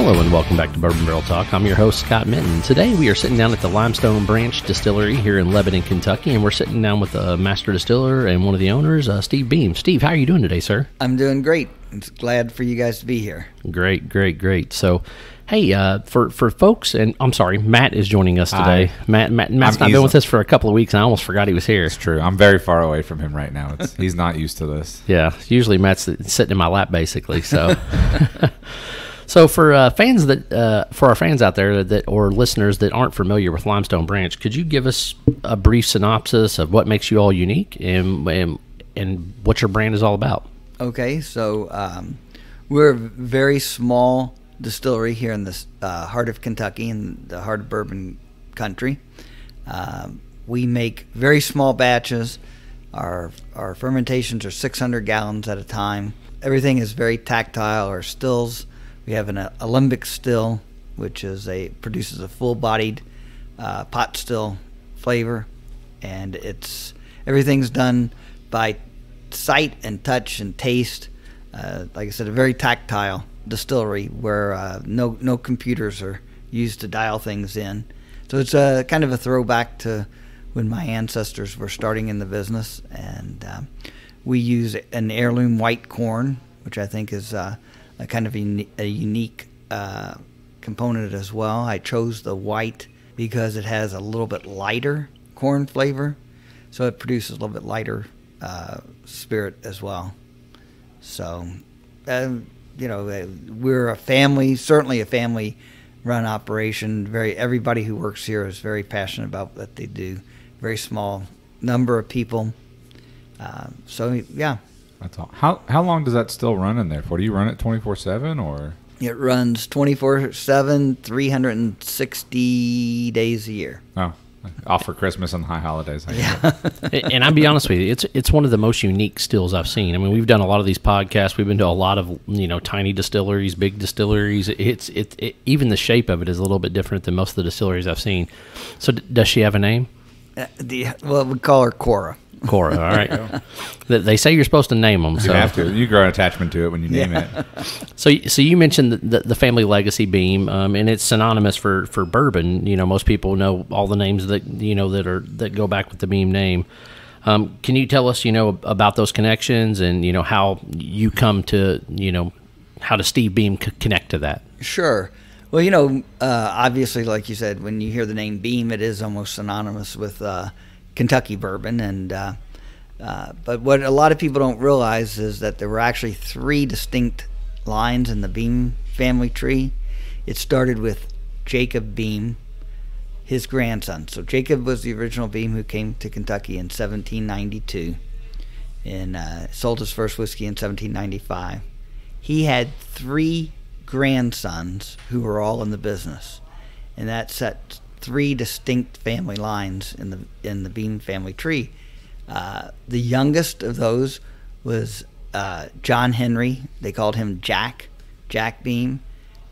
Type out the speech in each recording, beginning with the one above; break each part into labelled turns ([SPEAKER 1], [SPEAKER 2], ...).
[SPEAKER 1] Hello and welcome back to Bourbon Barrel Talk. I'm your host, Scott Minton. Today we are sitting down at the Limestone Branch Distillery here in Lebanon, Kentucky, and we're sitting down with a master distiller and one of the owners, Steve Beam. Steve, how are you doing today, sir?
[SPEAKER 2] I'm doing great. I'm glad for you guys to be here.
[SPEAKER 1] Great. So, hey, for folks, and I'm sorry, Matt is joining us today.
[SPEAKER 3] Hi.
[SPEAKER 1] Matt's not been with us for a couple of weeks, and I almost forgot he was here.
[SPEAKER 3] It's true. I'm very far away from him right now. He's not used to this.
[SPEAKER 1] Yeah, usually Matt's sitting in my lap, basically. So, so for our fans out there or listeners that aren't familiar with Limestone Branch, could you give us a brief synopsis of what makes you all unique and what your brand is all about?
[SPEAKER 2] Okay, so we're a very small distillery here in the heart of Kentucky, in the heart of bourbon country. We make very small batches. Our fermentations are 600 gallons at a time. Everything is very tactile. Our stills, we have an alembic still, which produces a full-bodied pot still flavor, and everything's done by sight and touch and taste. Like I said, a very tactile distillery where no computers are used to dial things in. So it's a kind of a throwback to when my ancestors were starting in the business. And we use an heirloom white corn, which I think is a kind of a unique component as well. I chose the white because it has a little bit lighter corn flavor, so it produces a little bit lighter spirit as well. So, we're a family, certainly a family-run operation. Everybody who works here is very passionate about what they do. Very small number of people. Yeah.
[SPEAKER 3] That's all. How long does that still run in there for? Do you run it 24/7 or?
[SPEAKER 2] It runs 24/7, 360 days a year.
[SPEAKER 3] Oh. Off for Christmas and high holidays.
[SPEAKER 2] Yeah.
[SPEAKER 1] And I'll be honest with you, it's one of the most unique stills I've seen. I mean, we've done a lot of these podcasts. We've been to a lot of tiny distilleries, big distilleries. Even the shape of it is a little bit different than most of the distilleries I've seen. So does she have a name?
[SPEAKER 2] Well, we call her Cora.
[SPEAKER 1] Cora, all right. They say you're supposed to name them. So
[SPEAKER 3] you have to. You grow an attachment to it when you name it.
[SPEAKER 1] So you mentioned the family legacy Beam, and it's synonymous for bourbon. Most people know all the names that go back with the Beam name. Can you tell us about those connections and how you come to how does Steve Beam connect to that?
[SPEAKER 2] Sure. Well, obviously, like you said, when you hear the name Beam, it is almost synonymous with Kentucky bourbon, and but what a lot of people don't realize is that there were actually 3 distinct lines in the Beam family tree. It started with Jacob Beam, his grandson. So Jacob was the original Beam who came to Kentucky in 1792 and sold his first whiskey in 1795. He had 3 grandsons who were all in the business, and that set 3 distinct family lines in the Beam family tree. The youngest of those was John Henry. They called him Jack Beam,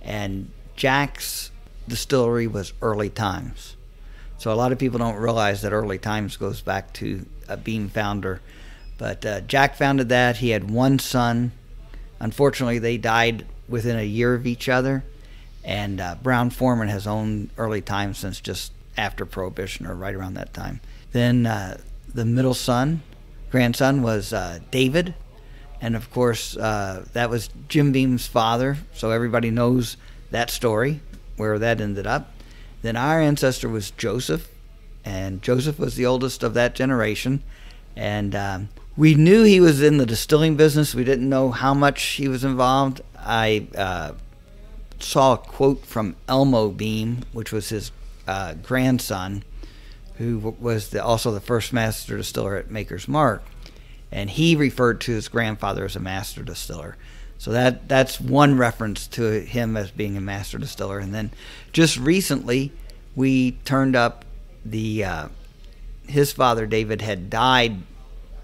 [SPEAKER 2] and Jack's distillery was Early Times. So a lot of people don't realize that Early Times goes back to a Beam founder, but Jack founded that. He had 1 son. Unfortunately, they died within a year of each other. And Brown Foreman has owned Early Times since just after Prohibition or right around that time. Then the middle grandson was David. And of course, that was Jim Beam's father. So everybody knows that story, where that ended up. Then our ancestor was Joseph. And Joseph was the oldest of that generation. And we knew he was in the distilling business. We didn't know how much he was involved. I saw a quote from Elmo Beam, which was his grandson, who was also the first master distiller at Maker's Mark, and he referred to his grandfather as a master distiller. So that's one reference to him as being a master distiller. And then just recently, we turned up his father David had died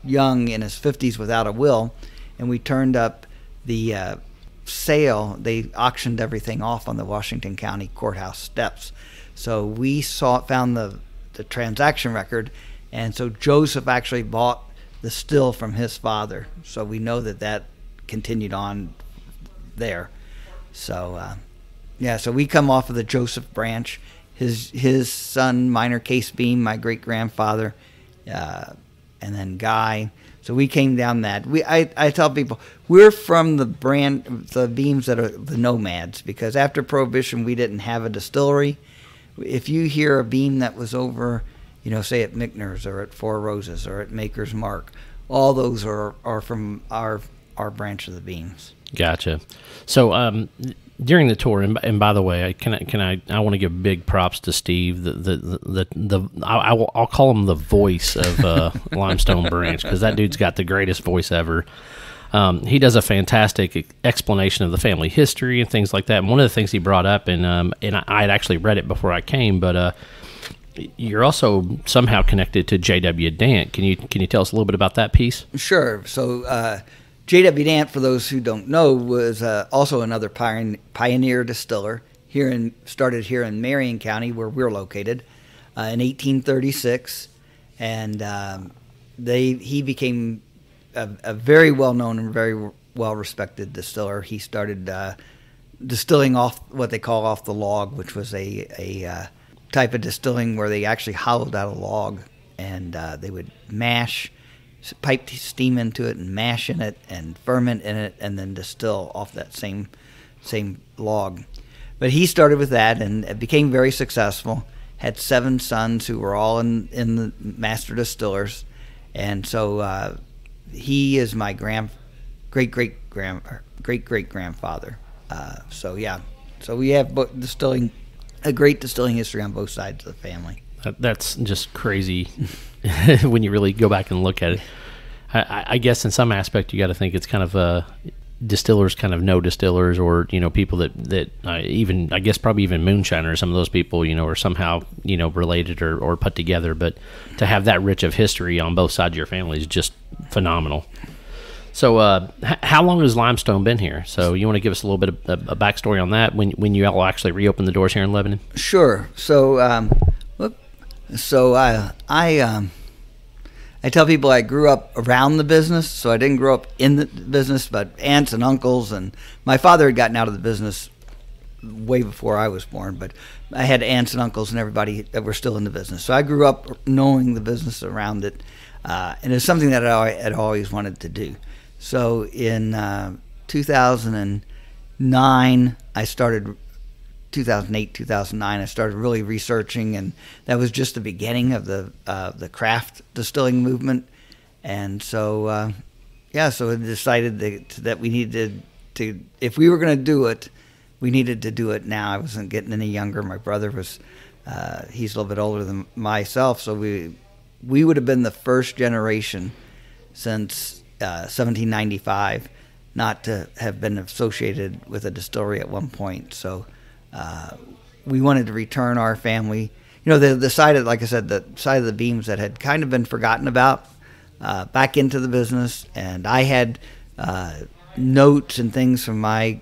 [SPEAKER 2] young in his 50s without a will, and we turned up the sale. They auctioned everything off on the Washington County Courthouse steps. So we found the transaction record, and so Joseph actually bought the still from his father. So we know that continued on there. So Yeah, so we come off of the Joseph branch. His son, Minor Case Beam, my great-grandfather, and then Guy. So we came down that. I tell people, we're from the beams that are the nomads, because after Prohibition, we didn't have a distillery. If you hear a beam that was over, say at Mickner's or at Four Roses or at Maker's Mark, all those are from our branch of the beams.
[SPEAKER 1] Gotcha. So during the tour, and by the way, I want to give big props to Steve. I'll call him the voice of Limestone Branch, because that dude's got the greatest voice ever. He does a fantastic explanation of the family history and things like that. And one of the things he brought up, and I had actually read it before I came, but you're also somehow connected to JW Dant. Can you tell us a little bit about that piece?
[SPEAKER 2] Sure. So JW Dant, for those who don't know, was also another pioneer distiller. Started here in Marion County, where we're located, in 1836, and he became a very well-known and very well-respected distiller. He started distilling off what they call off the log, which was a type of distilling where they actually hollowed out a log, and they would pipe steam into it and mash in it and ferment in it and then distill off that same log. But he started with that, and it became very successful. Had 7 sons who were all in the master distillers, and so he is my great great grandfather. So we have a great distilling history on both sides of the family.
[SPEAKER 1] That's just crazy when you really go back and look at it. I guess in some aspect you got to think it's kind of distillers kind of know distillers, or people that even, I guess, probably even moonshiners. Some of those people are somehow related or put together. But to have that rich of history on both sides of your family is just phenomenal. So how long has Limestone been here? So you want to give us a little bit of a backstory on that, when you all actually reopened the doors here in Lebanon?
[SPEAKER 2] Sure. So I tell people I grew up around the business, so I didn't grow up in the business, but aunts and uncles, and my father had gotten out of the business way before I was born, but I had aunts and uncles and everybody that were still in the business. So I grew up knowing the business around it, and it's something that I had always wanted to do. So in 2009, 2008, 2009, I started really researching, and that was just the beginning of the craft distilling movement. And so, so I decided that we needed to, if we were going to do it, we needed to do it now. I wasn't getting any younger. My brother was, he's a little bit older than myself, so we would have been the first generation since 1795 not to have been associated with a distillery at one point. So we wanted to return our family, the side of, like I said, the side of the beams that had kind of been forgotten about, back into the business. And I had notes and things from my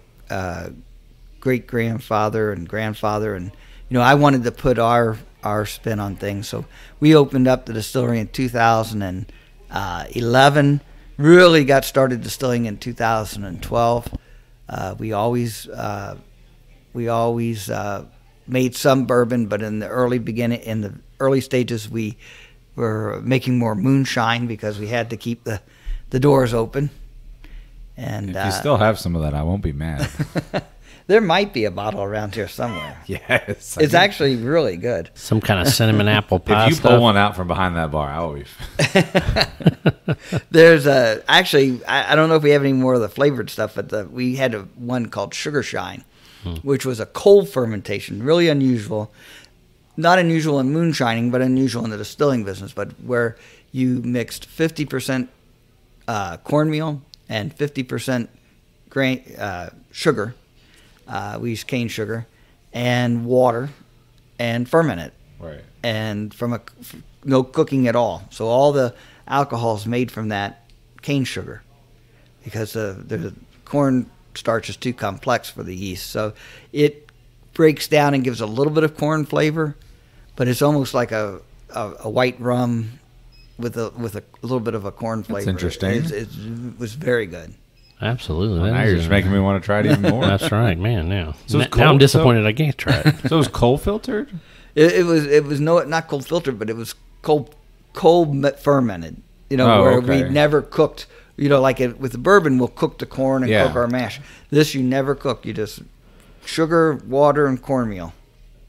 [SPEAKER 2] great-grandfather and grandfather, and I wanted to put our spin on things. So we opened up the distillery in 2011. Really got started distilling in 2012. We always made some bourbon, but in the early stages, we were making more moonshine because we had to keep the doors open. And
[SPEAKER 3] if you still have some of that, I won't be mad.
[SPEAKER 2] There might be a bottle around here somewhere.
[SPEAKER 3] Yes.
[SPEAKER 2] It's actually really good.
[SPEAKER 1] Some kind of cinnamon apple pie.
[SPEAKER 3] If you pull one out from behind that bar, I will be.
[SPEAKER 2] There's actually, I don't know if we have any more of the flavored stuff, but we had one called Sugar Shine, which was a cold fermentation, really unusual. Not unusual in moonshining, but unusual in the distilling business, but where you mixed 50% cornmeal and 50% sugar. We use cane sugar and water and ferment it.
[SPEAKER 3] Right.
[SPEAKER 2] And no cooking at all. So all the alcohol is made from that cane sugar because the corn starch is too complex for the yeast. So it breaks down and gives a little bit of corn flavor, but it's almost like a white rum with a little bit of a corn flavor.
[SPEAKER 3] That's interesting.
[SPEAKER 2] It was very good.
[SPEAKER 1] Absolutely.
[SPEAKER 3] Well, now you're just making me want to try it even more.
[SPEAKER 1] That's right, man. Now,
[SPEAKER 3] So it's
[SPEAKER 1] now I'm
[SPEAKER 3] cold-
[SPEAKER 1] disappointed I can't try it.
[SPEAKER 3] So it was coal filtered?
[SPEAKER 2] It was not cold filtered, but it was cold fermented.
[SPEAKER 3] Oh,
[SPEAKER 2] where
[SPEAKER 3] okay.
[SPEAKER 2] we never cooked. With the bourbon, we'll cook the corn and
[SPEAKER 3] Yeah.
[SPEAKER 2] cook our mash. This you never cook. You just sugar, water, and cornmeal,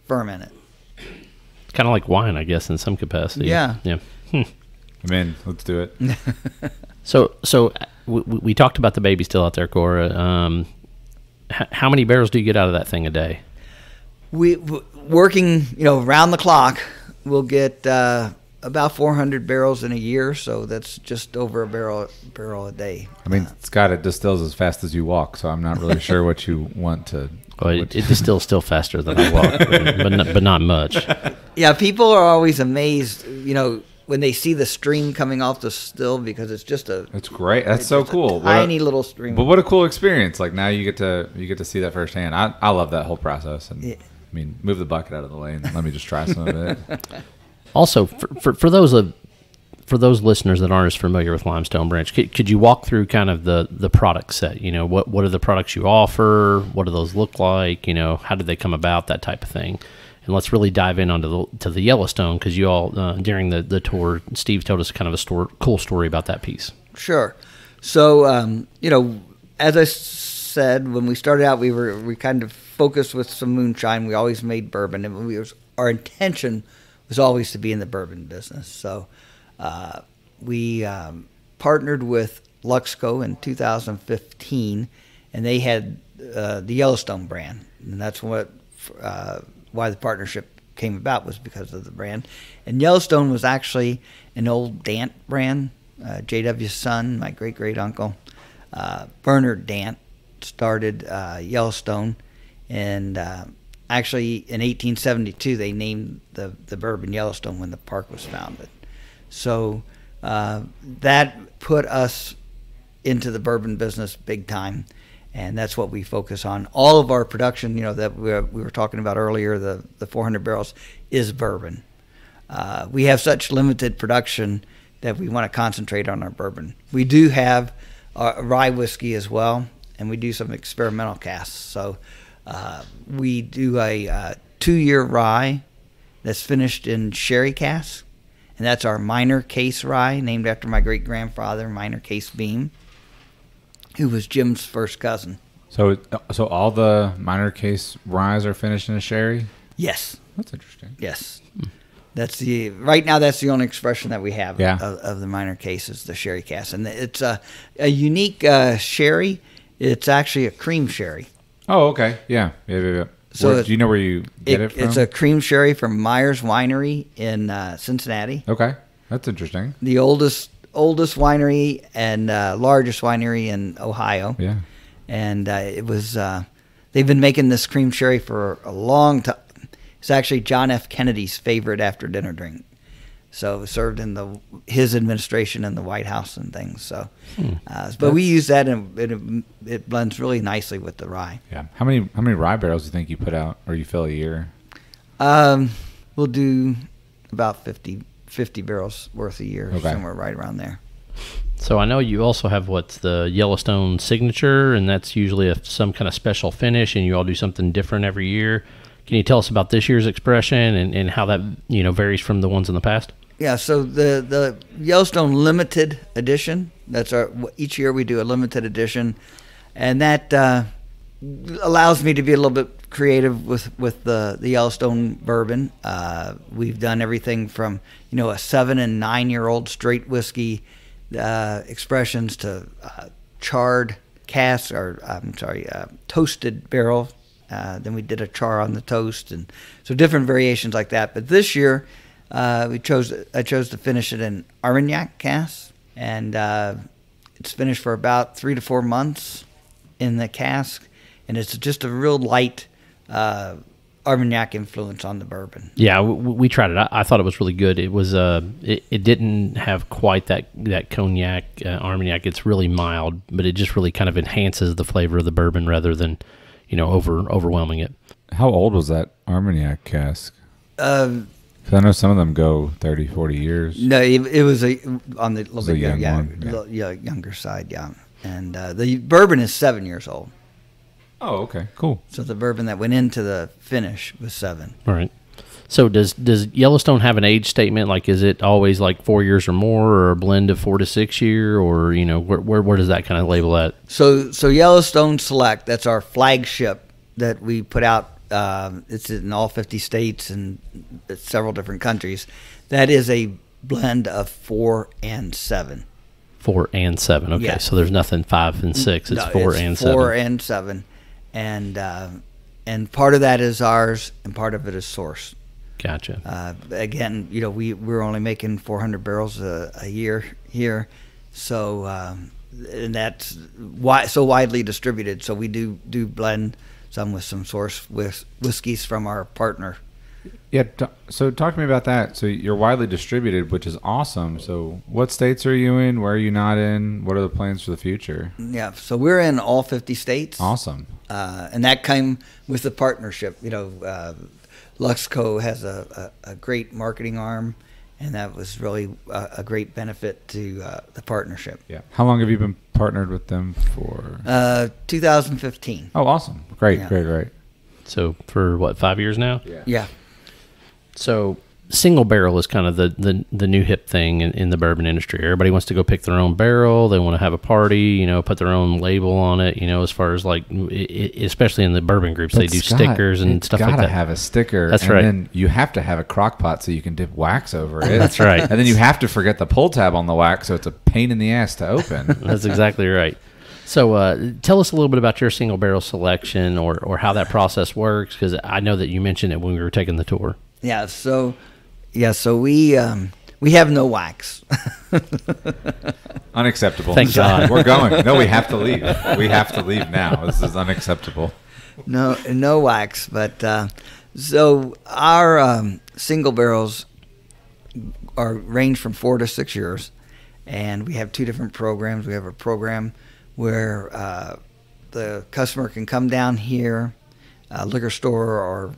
[SPEAKER 2] ferment it.
[SPEAKER 1] Kind of like wine, I guess, in some capacity.
[SPEAKER 2] Yeah.
[SPEAKER 1] Yeah.
[SPEAKER 3] I'm in. Let's do it.
[SPEAKER 1] So we talked about the baby still out there, Cora. How many barrels do you get out of that thing a day?
[SPEAKER 2] Working, round the clock, we'll get about 400 barrels in a year, so that's just over a barrel a day.
[SPEAKER 3] I mean, Scott, it distills as fast as you walk, so I'm not really sure what you want to.
[SPEAKER 1] Well, it distills still faster than I walk, but not much.
[SPEAKER 2] Yeah, people are always amazed, when they see the stream coming off the still, because it's just
[SPEAKER 3] It's great. That's so cool.
[SPEAKER 2] Tiny little stream.
[SPEAKER 3] But what a cool experience! Like now you get to see that firsthand. I love that whole process. And
[SPEAKER 2] Yeah.
[SPEAKER 3] I mean, move the bucket out of the way and let me just try some of it.
[SPEAKER 1] Also, for those listeners that aren't as familiar with Limestone Branch, could you walk through kind of the product set? What are the products you offer? What do those look like? How did they come about? That type of thing. And let's really dive in onto the Yellowstone, because you all during the tour, Steve told us kind of a cool story about that piece.
[SPEAKER 2] Sure. So, as I said, when we started out, we kind of focused with some moonshine. We always made bourbon, and our intention was always to be in the bourbon business. So we partnered with Luxco in 2015, and they had the Yellowstone brand, and that's why the partnership came about, was because of the brand. And Yellowstone was actually an old Dant brand. JW's son, my great-great-uncle, Bernard Dant, started Yellowstone, and actually in 1872 they named the bourbon Yellowstone when the park was founded. So that put us into the bourbon business big time, and that's what we focus on. All of our production, that we were talking about earlier, the 400 barrels, is bourbon. We have such limited production that we want to concentrate on our bourbon. We do have rye whiskey as well, and we do some experimental casks. So we do a 2-year rye that's finished in sherry cask, and that's our minor case rye, named after my great-grandfather, Minor Case Beam, who was Jim's first cousin.
[SPEAKER 3] So all the minor case ryes are finished in a sherry?
[SPEAKER 2] Yes.
[SPEAKER 3] That's interesting.
[SPEAKER 2] Yes. Right now that's the only expression that we have
[SPEAKER 3] Yeah.
[SPEAKER 2] of the minor cases, the sherry cask. And it's a unique sherry. It's actually a cream sherry.
[SPEAKER 3] Oh, okay. Yeah. So do you know where you get it from?
[SPEAKER 2] It's a cream sherry from Myers Winery in Cincinnati.
[SPEAKER 3] Okay. That's interesting.
[SPEAKER 2] The oldest winery and largest winery in Ohio.
[SPEAKER 3] Yeah.
[SPEAKER 2] And it was they've been making this cream sherry for a long time. It's actually John F. Kennedy's favorite after dinner drink. So it was served in his administration in the White House and things. So, but we use that, and it blends really nicely with the rye.
[SPEAKER 3] Yeah. How many rye barrels do you think you put out or you fill a year?
[SPEAKER 2] We'll do about 50 barrels worth a year,
[SPEAKER 3] Okay.
[SPEAKER 2] somewhere right around there.
[SPEAKER 1] So I know you also have what's the Yellowstone signature, and that's usually some kind of special finish, and you all do something different every year. Can you tell us about this year's expression and how that varies from the ones in the past?
[SPEAKER 2] Yeah, so the Yellowstone limited edition, each year we do a limited edition, and that allows me to be a little bit creative with the Yellowstone bourbon. We've done everything from a 7 and 9 year old straight whiskey expressions to charred casks, toasted barrel. Then we did a char on the toast, and so different variations like that. But this year, I chose to finish it in Armagnac cask, and it's finished for about 3 to 4 months in the cask, and it's just a real light Armagnac influence on the bourbon.
[SPEAKER 1] Yeah, we tried it. I thought it was really good. It was it didn't have quite that cognac Armagnac. It's really mild, but it just really kind of enhances the flavor of the bourbon rather than overwhelming it.
[SPEAKER 3] How old was that Armagnac cask? 'Cause I know some of them go 30, 40 years.
[SPEAKER 2] No, it was on the little bit
[SPEAKER 3] young one,
[SPEAKER 2] younger side, yeah. And the bourbon is 7 years old.
[SPEAKER 3] Oh, okay, cool.
[SPEAKER 2] So the bourbon that went into the finish was 7.
[SPEAKER 1] All right. So does Yellowstone have an age statement? Like, is it always like 4 years or more, or a blend of 4 to 6 year, or where does that kind of label at?
[SPEAKER 2] So Yellowstone Select, that's our flagship that we put out. It's in all 50 states and several different countries. That is a blend of 4 and 7.
[SPEAKER 1] 4 and 7. Okay, so there's nothing 5 and 6. It's 4 and 7.
[SPEAKER 2] 4 and 7, and part of that is ours, and part of it is sourced.
[SPEAKER 1] Gotcha.
[SPEAKER 2] Again, we're only making 400 barrels a year here, so and that's so widely distributed. So we do blend some with some source whiskeys from our partner.
[SPEAKER 3] Yeah. So talk to me about that. So you're widely distributed, which is awesome. So what states are you in? Where are you not in? What are the plans for the future?
[SPEAKER 2] Yeah. So we're in all 50 states.
[SPEAKER 3] Awesome.
[SPEAKER 2] And that came with the partnership. Luxco has a great marketing arm, and that was really a great benefit to the partnership.
[SPEAKER 3] Yeah. How long have you been partnered with them for?
[SPEAKER 2] 2015.
[SPEAKER 3] Oh, awesome. Great,
[SPEAKER 2] Yeah.
[SPEAKER 3] great.
[SPEAKER 1] So for what, 5 years now?
[SPEAKER 2] Yeah.
[SPEAKER 1] So single barrel is kind of the new hip thing in the bourbon industry. Everybody wants to go pick their own barrel. They want to have a party, put their own label on it, as far as like, especially in the bourbon groups, they do stickers and stuff like that.
[SPEAKER 3] Gotta have a sticker.
[SPEAKER 1] That's
[SPEAKER 3] and
[SPEAKER 1] right.
[SPEAKER 3] And then you have to have a crock pot so you can dip wax over it.
[SPEAKER 1] That's right.
[SPEAKER 3] And then you have to forget the pull tab on the wax, so it's a pain in the ass to open.
[SPEAKER 1] That's exactly right. So tell us a little bit about your single barrel selection or how that process works, because I know that you mentioned it when we were taking the tour.
[SPEAKER 2] Yeah. So we have no wax.
[SPEAKER 3] Unacceptable.
[SPEAKER 1] Thank God.
[SPEAKER 3] We're going. No, we have to leave. We have to leave now. This is unacceptable.
[SPEAKER 2] No wax. But so our single barrels range from 4 to 6 years, and we have 2 different programs. We have a program where the customer can come down here, a liquor store or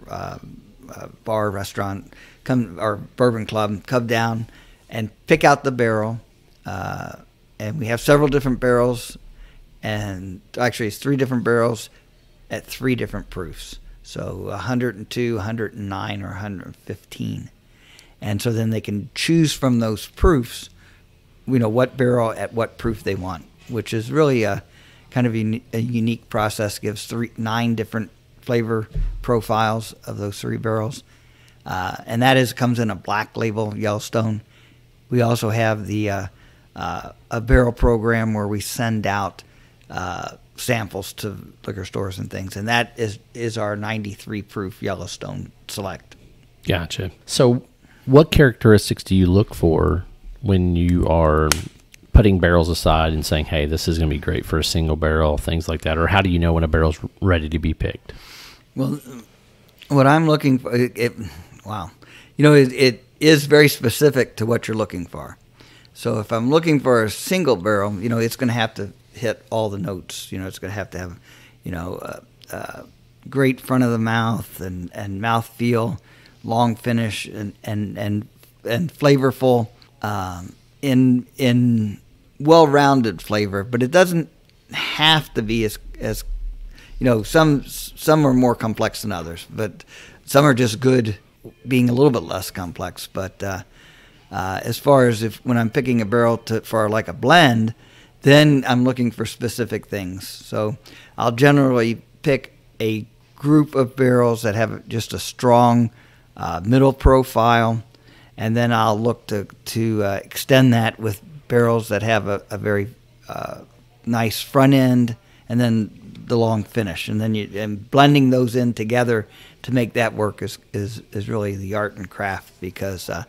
[SPEAKER 2] bar, restaurant, or bourbon club, come down and pick out the barrel. And we have several different barrels, and actually it's 3 different barrels at 3 different proofs. So 102, 109, or 115. And so then they can choose from those proofs, what barrel at what proof they want, which is really a kind of a unique process. Gives 9 different flavor profiles of those 3 barrels. And that comes in a black label, Yellowstone. We also have a barrel program where we send out samples to liquor stores and things, and that is our 93 proof Yellowstone Select.
[SPEAKER 1] Gotcha. So what characteristics do you look for when you are putting barrels aside and saying, hey, this is going to be great for a single barrel, things like that? Or how do you know when a barrel's ready to be picked?
[SPEAKER 2] Well, what I'm looking for, it is very specific to what you're looking for. So if I'm looking for a single barrel, it's going to have to hit all the notes. It's going to have, great front of the mouth and mouth feel, long finish, and flavorful, in well-rounded flavor. But it doesn't have to be as some are more complex than others, but some are just good being a little bit less complex. But as far as when I'm picking a barrel for like a blend, then I'm looking for specific things. So I'll generally pick a group of barrels that have just a strong middle profile, and then I'll look to extend that with barrels that have a very nice front end, and then the long finish, and then blending those in together to make that work is really the art and craft, because a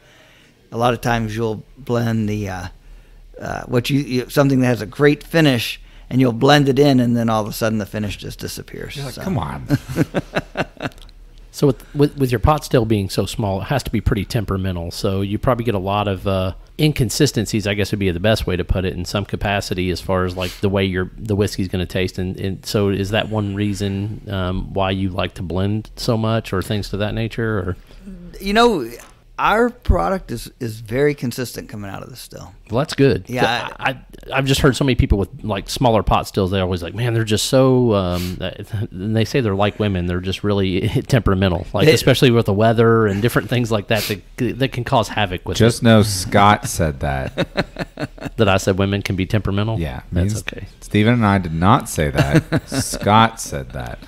[SPEAKER 2] lot of times you'll blend the something that has a great finish, and you'll blend it in, and then all of a sudden the finish just disappears.
[SPEAKER 3] You're like, come on.
[SPEAKER 1] So with your pot still being so small, it has to be pretty temperamental. So you probably get a lot of inconsistencies, I guess would be the best way to put it, in some capacity, as far as like the way the whiskey's going to taste. And so is that one reason why you like to blend so much, or things to that nature? Or
[SPEAKER 2] our product is very consistent coming out of the still.
[SPEAKER 1] Well, that's good.
[SPEAKER 2] Yeah,
[SPEAKER 1] I've just heard so many people with like smaller pot stills. They're always like, man, they're just so. And they say they're like women. They're just really temperamental, like especially with the weather and different things like that that can cause havoc with.
[SPEAKER 3] Just know Scott said that.
[SPEAKER 1] That I said women can be temperamental.
[SPEAKER 3] Yeah,
[SPEAKER 1] that's okay.
[SPEAKER 3] Stephen and I did not say that. Scott said that.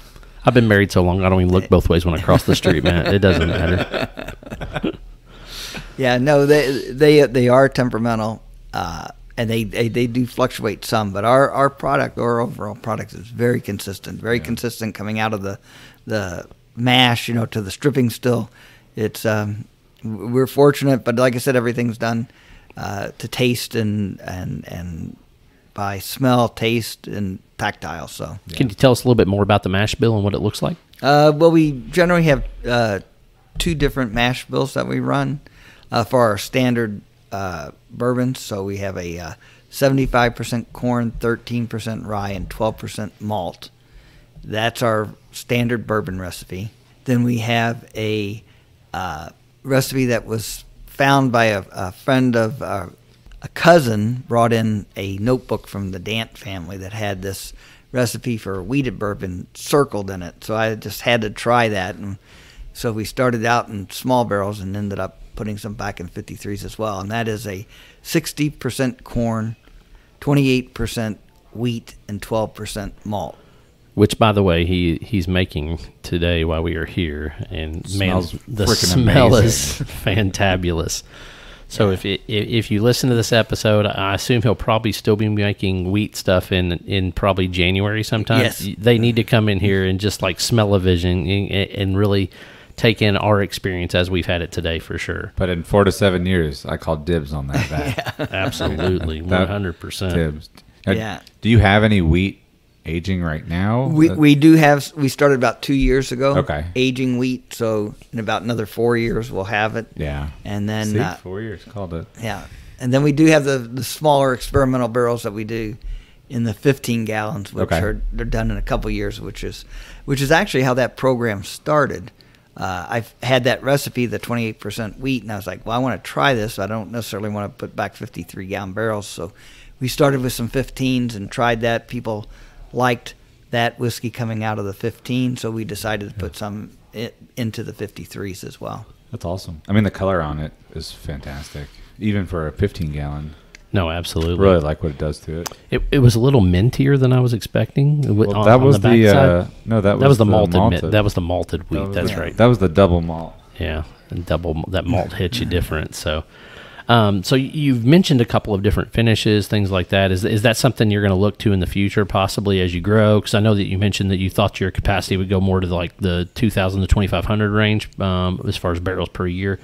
[SPEAKER 1] I've been married so long, I don't even look both ways when I cross the street, man. It doesn't matter.
[SPEAKER 2] Yeah, no, they are temperamental, and they do fluctuate some. But our product, our overall product, is very consistent. Very consistent coming out of the mash, to the stripping still. It's we're fortunate, but like I said, everything's done to taste and by smell, taste, and tactile. So,
[SPEAKER 1] can you tell us a little bit more about the mash bill and what it looks like?
[SPEAKER 2] Well, we generally have 2 different mash bills that we run for our standard bourbons. So we have a 75% corn, 13% rye, and 12% malt. That's our standard bourbon recipe. Then we have a recipe that was found by a friend of a cousin, brought in a notebook from the Dant family that had this recipe for wheated bourbon circled in it. So I just had to try that. And so we started out in small barrels and ended up putting some back in 53s as well. And that is a 60% corn, 28% wheat, and 12% malt.
[SPEAKER 1] Which, by the way, he's making today while we are here. And man, the smell
[SPEAKER 3] amazing.
[SPEAKER 1] is fantabulous. So if you listen to this episode, I assume he'll probably still be making wheat stuff in probably January sometime.
[SPEAKER 2] Yes.
[SPEAKER 1] They need to come in here and just like smell a vision and really take in our experience as we've had it today for sure.
[SPEAKER 3] But in 4 to 7 years, I call dibs on that bat.
[SPEAKER 1] Absolutely, 100%.
[SPEAKER 3] Dibs.
[SPEAKER 2] Yeah.
[SPEAKER 3] Do you have any wheat aging right now?
[SPEAKER 2] We do have. We started about 2 years ago.
[SPEAKER 3] Okay.
[SPEAKER 2] Aging wheat, so in about another 4 years we'll have it.
[SPEAKER 3] Yeah.
[SPEAKER 2] And then
[SPEAKER 3] See, 4 years called it.
[SPEAKER 2] Yeah, and then we do have the smaller experimental barrels that we do in the 15 gallons, which they're done in a couple years, which is actually how that program started. I've had that recipe, the 28% wheat, and I was like, well, I want to try this. I don't necessarily want to put back 53-gallon barrels, so we started with some 15s and tried that. People liked that whiskey coming out of the 15, so we decided to put some into the 53s as well.
[SPEAKER 3] That's awesome. I mean, the color on it is fantastic, even for a 15-gallon.
[SPEAKER 1] No, absolutely.
[SPEAKER 3] Really like what it does to it.
[SPEAKER 1] It was a little mintier than I was expecting.
[SPEAKER 3] Well, that was the
[SPEAKER 1] malted. That was the malted wheat. That's right.
[SPEAKER 3] That was the double malt.
[SPEAKER 1] Yeah, and that malt hits you different. So, so you've mentioned a couple of different finishes, things like that. Is that something you're going to look to in the future, possibly as you grow? Because I know that you mentioned that you thought your capacity would go more to like the 2,000 to 2,500 range as far as barrels per year.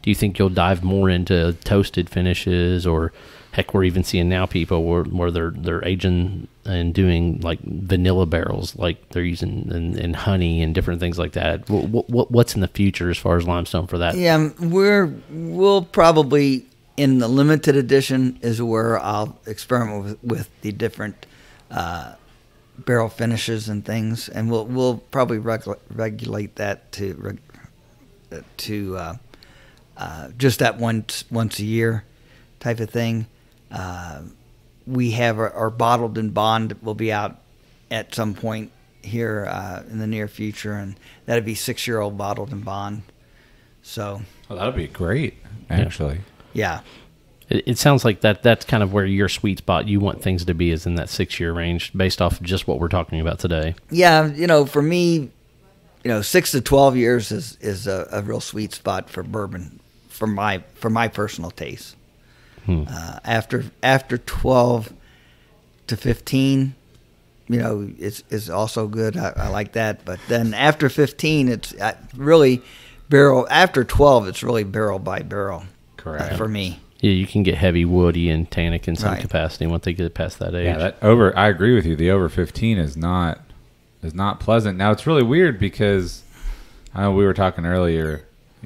[SPEAKER 1] Do you think you'll dive more into toasted finishes, or heck, we're even seeing now people where they're aging and doing like vanilla barrels, like they're using and honey and different things like that. What's in the future as far as Limestone for that?
[SPEAKER 2] Yeah, we'll probably in the limited edition is where I'll experiment with the different barrel finishes and things, and we'll probably regulate that to just that once a year type of thing. We have our bottled and bond will be out at some point here in the near future, and that'd be 6-year-old bottled and bond. So,
[SPEAKER 3] that'd be great, actually.
[SPEAKER 2] Yeah.
[SPEAKER 1] It sounds like that's kind of where your sweet spot you want things to be, is in that 6-year range, based off of just what we're talking about today.
[SPEAKER 2] Yeah, for me, 6 to 12 years is a real sweet spot for bourbon for my personal taste. After 12 to 15, it's also good. I like that. But then after 15, it's really barrel. After 12, it's really barrel by barrel.
[SPEAKER 3] Correct.
[SPEAKER 2] For me.
[SPEAKER 1] Yeah, you can get heavy woody and tannic in some capacity once they get past that age.
[SPEAKER 3] Yeah, I agree with you. The over 15 is not pleasant. Now it's really weird because I know we were talking earlier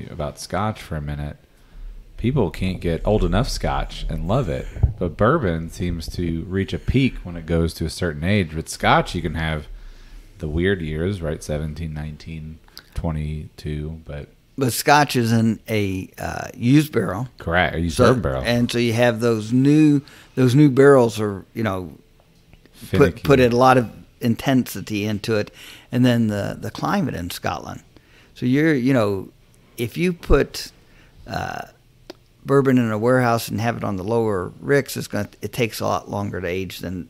[SPEAKER 3] about Scotch for a minute. People can't get old enough Scotch and love it, but bourbon seems to reach a peak when it goes to a certain age. With Scotch, you can have the weird years, right? 17, 19, 22, but
[SPEAKER 2] But Scotch is in a used barrel.
[SPEAKER 3] Correct. A used bourbon barrel.
[SPEAKER 2] And so you have those new barrels are, put a lot of intensity into it. And then the climate in Scotland. So if you put bourbon in a warehouse and have it on the lower ricks, it takes a lot longer to age than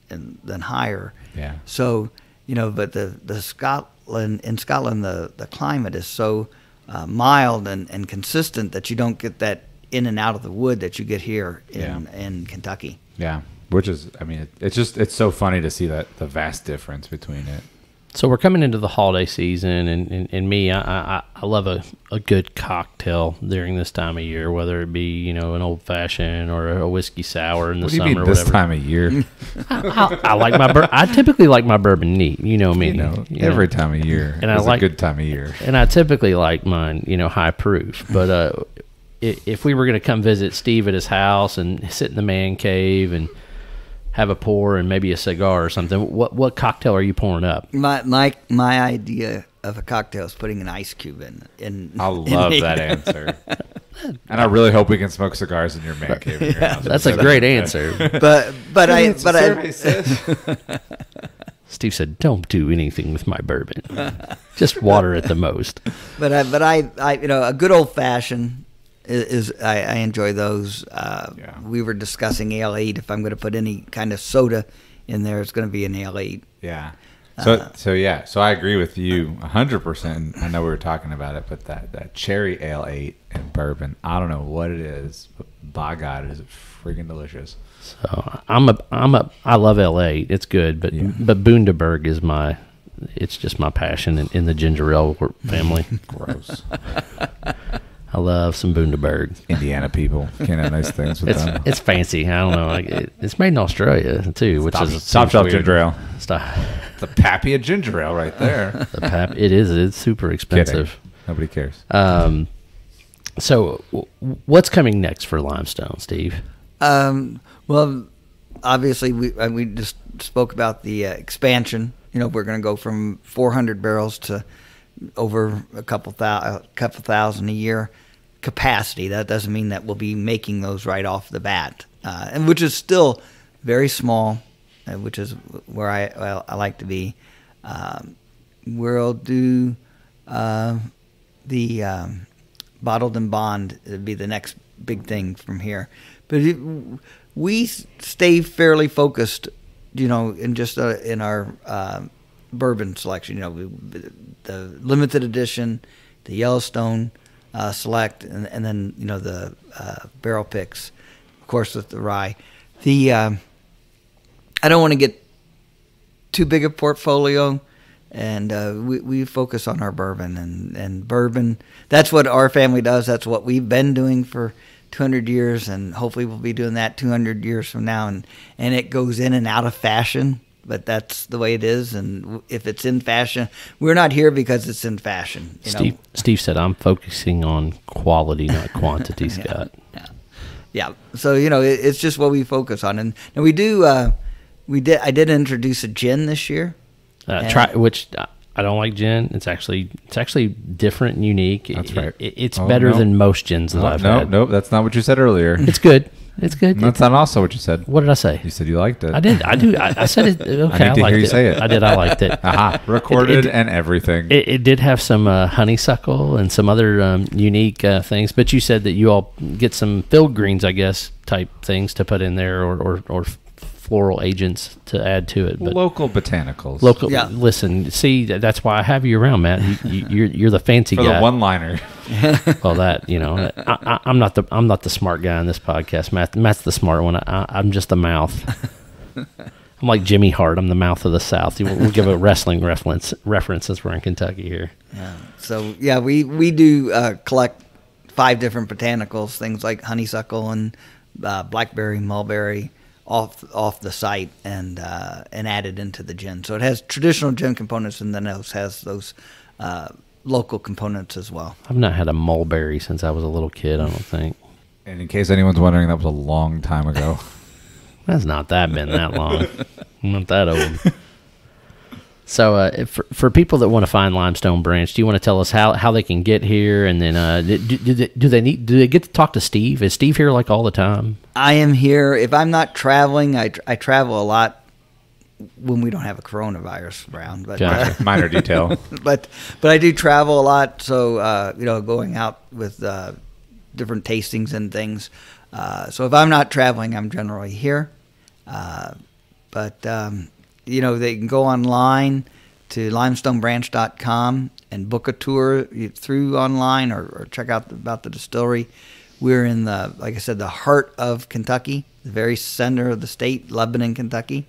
[SPEAKER 2] higher.
[SPEAKER 3] Yeah.
[SPEAKER 2] So, but in Scotland, the climate is so mild and consistent that you don't get that in and out of the wood that you get here in Kentucky.
[SPEAKER 3] Yeah. Which is, it's so funny to see the vast difference between it.
[SPEAKER 1] So we're coming into the holiday season, and me, I love a good cocktail during this time of year, whether it be, an old fashioned or a whiskey sour in the summer.
[SPEAKER 3] What do you mean this time of year?
[SPEAKER 1] I like I typically like my bourbon neat. You know me.
[SPEAKER 3] Every time of year is a good time of year.
[SPEAKER 1] And I typically like mine, high proof. But if we were going to come visit Steve at his house and sit in the man cave and have a pour and maybe a cigar or something, what cocktail are you pouring up?
[SPEAKER 2] My idea of a cocktail is putting an ice cube in.
[SPEAKER 3] I love that answer. And I really hope we can smoke cigars in your man cave. In your house.
[SPEAKER 1] That's a great answer. Steve said, "Don't do anything with my bourbon. Just water at the most."
[SPEAKER 2] But a good old fashioned is I enjoy those. We were discussing Ale 8. If I'm going to put any kind of soda in there, it's going to be an Ale 8.
[SPEAKER 3] Yeah. So I agree with you 100%. I know we were talking about it, but that cherry Ale 8 and bourbon, I don't know what it is, but by God, is it freaking delicious.
[SPEAKER 1] So I love Ale 8. It's good, but Bundaberg is it's just my passion in the ginger ale family.
[SPEAKER 3] Gross.
[SPEAKER 1] I love some Bundaberg.
[SPEAKER 3] Indiana people can't have nice things with them.
[SPEAKER 1] It's fancy. I don't know. It's made in Australia too, which is
[SPEAKER 3] top shelf ginger ale.
[SPEAKER 1] Stop.
[SPEAKER 3] The Pappy of ginger ale right there.
[SPEAKER 1] It is. It's super expensive.
[SPEAKER 3] Kidding. Nobody cares.
[SPEAKER 1] So what's coming next for Limestone, Steve?
[SPEAKER 2] Well, obviously we just spoke about the expansion. We're going to go from 400 barrels to over a couple thousand a year capacity. That doesn't mean that we'll be making those right off the bat, and which is still very small, which is where I like to be. We'll do the bottled and bond. It'd be the next big thing from here, but we stay fairly focused, in just in our bourbon selection. The limited edition, the Yellowstone Select, and then the barrel picks, of course, with the rye. I don't want to get too big a portfolio, and we focus on our bourbon and bourbon. That's what our family does. That's what we've been doing for 200 years, and hopefully we'll be doing that 200 years from now. And it goes in and out of fashion. But that's the way it is, and if it's in fashion, we're not here because it's in fashion.
[SPEAKER 1] Steve said, "I'm focusing on quality, not quantity." Scott.
[SPEAKER 2] Yeah. So it's just what we focus on, and we do. I did introduce a gin this year.
[SPEAKER 1] Which I don't like gin. It's actually different and unique.
[SPEAKER 3] That's right.
[SPEAKER 1] It's better than most gins that I've had.
[SPEAKER 3] Nope. That's not what you said earlier.
[SPEAKER 1] It's good. It's good.
[SPEAKER 3] That's not also what you said.
[SPEAKER 1] What did I say?
[SPEAKER 3] You said you liked it.
[SPEAKER 1] I did. I do. I said it. Okay,
[SPEAKER 3] I need to hear you say it.
[SPEAKER 1] I did. I liked it.
[SPEAKER 3] Aha. Recorded and everything.
[SPEAKER 1] It did have some honeysuckle and some other unique things. But you said that you all get some field greens, I guess, type things to put in there, or floral agents to add to it. But
[SPEAKER 3] local botanicals.
[SPEAKER 1] Listen, see, that's why I have you around, Matt. You're the fancy
[SPEAKER 3] guy. For the one-liner.
[SPEAKER 1] Well, I'm not the smart guy on this podcast. Matt's the smart one. I'm just the mouth. I'm like Jimmy Hart. I'm the mouth of the South. We'll give a wrestling reference since we're in Kentucky here.
[SPEAKER 2] Yeah. So we do collect 5 different botanicals, things like honeysuckle and blackberry, mulberry, off the site and added into the gin. So it has traditional gin components, and then it has those local components as well.
[SPEAKER 1] I've not had a mulberry since I was a little kid, I don't think.
[SPEAKER 3] And in case anyone's wondering, that was a long time ago.
[SPEAKER 1] That's not been that long. I'm not that old. So for people that want to find Limestone Branch, do you want to tell us how they can get here, and then do they get to talk to Steve? Is Steve here like all the time?
[SPEAKER 2] I am here. If I'm not traveling, I travel a lot when we don't have a coronavirus around. But
[SPEAKER 3] Gotcha. Minor detail.
[SPEAKER 2] but I do travel a lot. So going out with different tastings and things. So if I'm not traveling, I'm generally here. They can go online to limestonebranch.com and book a tour through online or check out about the distillery. We're in like I said, the heart of Kentucky, the very center of the state, Lebanon, Kentucky.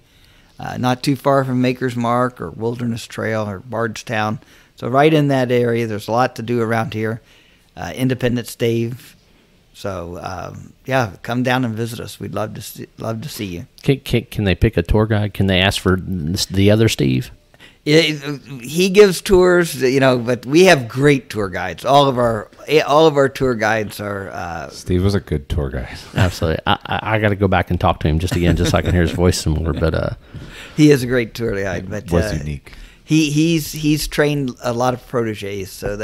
[SPEAKER 2] Not too far from Maker's Mark or Wilderness Trail or Bardstown. So right in that area, there's a lot to do around here. Independence Stave. So come down and visit us. We'd love to see you.
[SPEAKER 1] Can they pick a tour guide? Can they ask for the other Steve?
[SPEAKER 2] He gives tours, but we have great tour guides. All of our tour guides are.
[SPEAKER 3] Steve was a good tour guide.
[SPEAKER 1] Absolutely. I got to go back and talk to him just so I can hear his voice some more. But
[SPEAKER 2] he is a great tour guide. But
[SPEAKER 3] was unique.
[SPEAKER 2] He's trained a lot of proteges, so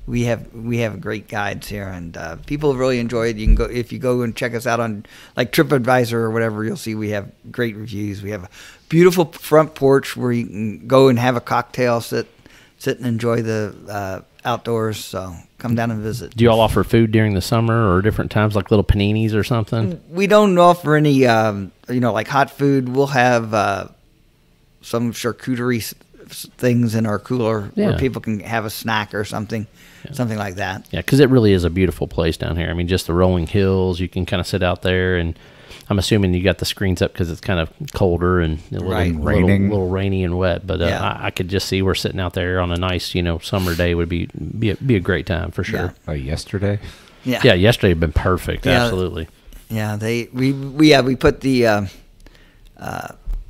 [SPEAKER 2] we have great guides here, and people really enjoy it. You can go if you go and check us out on like TripAdvisor or whatever. You'll see we have great reviews. We have a beautiful front porch where you can go and have a cocktail, sit and enjoy the outdoors. So come down and visit.
[SPEAKER 1] Do you all offer food during the summer or different times, like little paninis or something?
[SPEAKER 2] We don't offer any, like hot food. We'll have some charcuterie things in our cooler where people can have a snack or something like that.
[SPEAKER 1] Yeah, because it really is a beautiful place down here. I mean, just the rolling hills. You can kind of sit out there, and I'm assuming you got the screens up because it's kind of colder and a little rainy and wet. But I could just see we're sitting out there on a nice, summer day would be a great time for sure.
[SPEAKER 3] Yeah. Yesterday?
[SPEAKER 1] Yeah, yesterday had been perfect. Yeah. Absolutely.
[SPEAKER 2] Yeah, we put the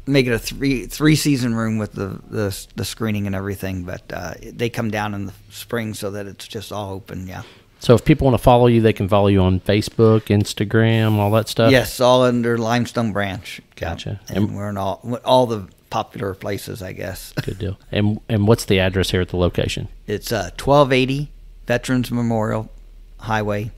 [SPEAKER 2] make it a three season room with the screening and everything, but they come down in the spring so that it's just all open. Yeah.
[SPEAKER 1] So if people want to follow you, they can follow you on Facebook, Instagram, all that stuff.
[SPEAKER 2] Yes, all under Limestone Branch.
[SPEAKER 1] Gotcha.
[SPEAKER 2] And we're in all the popular places, I guess.
[SPEAKER 1] Good deal. And what's the address here at the location?
[SPEAKER 2] It's 1280 Veterans Memorial Highway,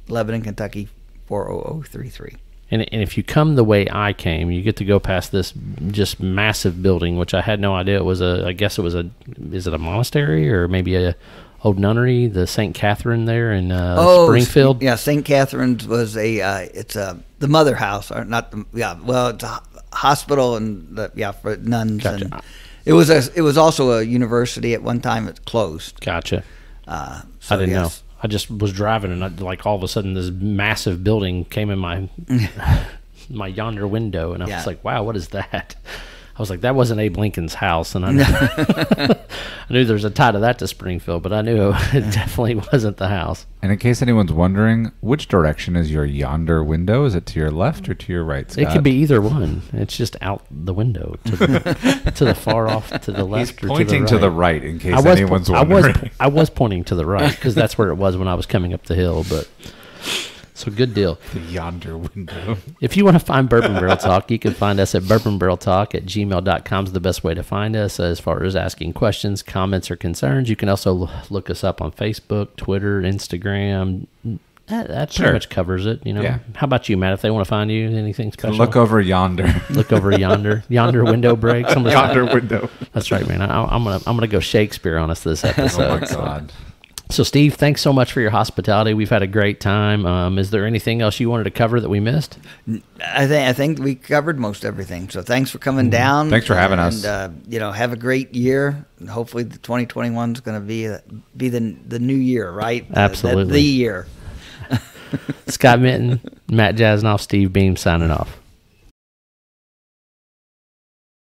[SPEAKER 2] Lebanon, Kentucky 40033.
[SPEAKER 1] And if you come the way I came, you get to go past this just massive building, which I had no idea it was is it a monastery or maybe a old nunnery, the St. Catherine there in Springfield?
[SPEAKER 2] Yeah, St. Catherine's was it's the mother house, or not it's a hospital and for nuns.
[SPEAKER 1] Gotcha.
[SPEAKER 2] And it was also a university at one time. It closed.
[SPEAKER 1] Gotcha. I didn't know. I just was driving and all of a sudden this massive building came in my my yonder window, and I was like, wow, what is that? I was like, that wasn't Abe Lincoln's house, and I knew there was a tie to that to Springfield, but I knew it definitely wasn't the house.
[SPEAKER 3] And in case anyone's wondering, which direction is your yonder window? Is it to your left or to your right, Scott?
[SPEAKER 1] It could be either one. It's just out the window to the far off to the left.
[SPEAKER 3] He's
[SPEAKER 1] or
[SPEAKER 3] pointing
[SPEAKER 1] to the right
[SPEAKER 3] in case anyone's wondering.
[SPEAKER 1] I was pointing to the right because that's where it was when I was coming up the hill, but... So good deal.
[SPEAKER 3] The yonder window.
[SPEAKER 1] If you want to find Bourbon Barrel Talk, you can find us at bourbonbarreltalk@gmail.com is the best way to find us as far as asking questions, comments, or concerns. You can also look us up on Facebook, Twitter, Instagram. That pretty much covers it. Yeah. How about you, Matt? If they want to find you, anything special?
[SPEAKER 3] Look over yonder.
[SPEAKER 1] Look over yonder. Yonder window break.
[SPEAKER 3] Yonder window.
[SPEAKER 1] That's right, man. I'm gonna go Shakespeare on us this episode.
[SPEAKER 3] Oh my God.
[SPEAKER 1] So, Steve, thanks so much for your hospitality. We've had a great time. Is there anything else you wanted to cover that we missed?
[SPEAKER 2] I think we covered most everything. So, thanks for coming down.
[SPEAKER 3] Thanks for having us.
[SPEAKER 2] And have a great year. And hopefully, the 2021 is going to be the new year, right?
[SPEAKER 1] Absolutely,
[SPEAKER 2] the year.
[SPEAKER 1] Scott Minton, Matt Jasnoff, Steve Beam signing off.